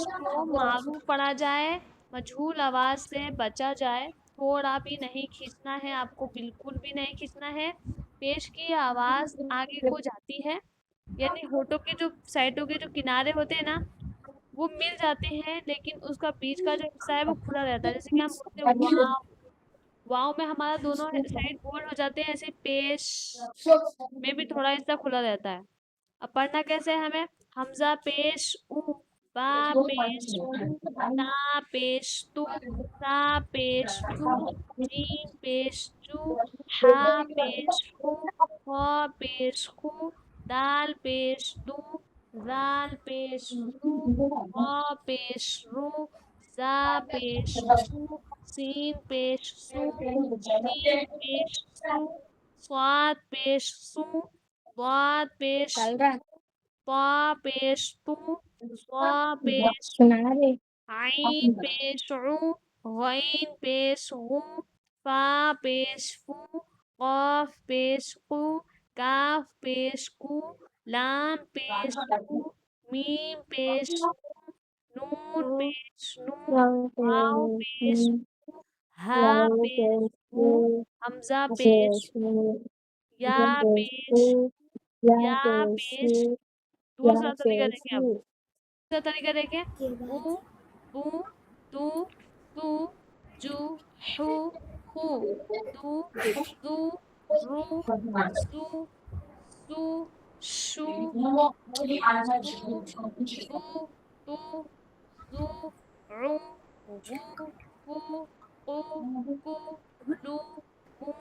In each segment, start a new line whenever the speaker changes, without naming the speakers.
کو معروف پڑھا جائے، مجہول آواز سے بچا جائے، تھوڑا بھی نہیں کھینچنا ہے، آپ کو بالکل بھی نہیں کھینچنا ہے۔ پیش کی آواز آگے کو جاتی ہے، یعنی ہونٹوں کے جو سائڈوں کے جو کنارے ہوتے ہیں نا وہ مل جاتے ہیں، لیکن اس کا بیچ کا جو حصہ ہے وہ کھلا رہتا ہے۔ جیسے کہ ہم بولتے ہیں واو، واو میں ہمارا دونوں سائڈ گول ہو جاتے ہیں، ایسے پیش میں بھی تھوڑا حصہ کھلا رہتا ہے۔ اب پڑھنا کیسے ہے ہمیں؟ حمزہ پیش او، با پیش او، تا پیش تو، سا پیش تو، جیم پیش جو، ہا پیش ہو، خا پیش خو، دال پیش دو، زال پیش زو، غا پیش رو، زا پیش زو، سین پیش سو، شین پیش سو، صاد پیش سو، ضاد پیش طا پیش تو، صا پیش عین پیش عو، غین پیش غو، فا پیش فو، قاف پیش قو، کاف پیش کو، لام پیش کو، میم پیش مو، نون پیش نو، واو پیش او، ہا پیش ہو، حمزہ پیش یا پیش یا پیش۔ دوسرا طریقہ دیکھیں، اب دوسرا طریقہ دیکھیں، او، بو، تو، جو، حو، خو، دو، ذو، رو، سو، شو، سو، بو، تو، ذو، عو، غو، فو، قو، کو، لو، مو، نو،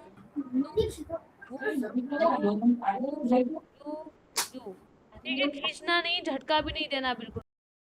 وو، رو، او، یو، یو۔ ٹھیک ہے، کھینچنا نہیں، جھٹکا بھی نہیں دینا بالکل۔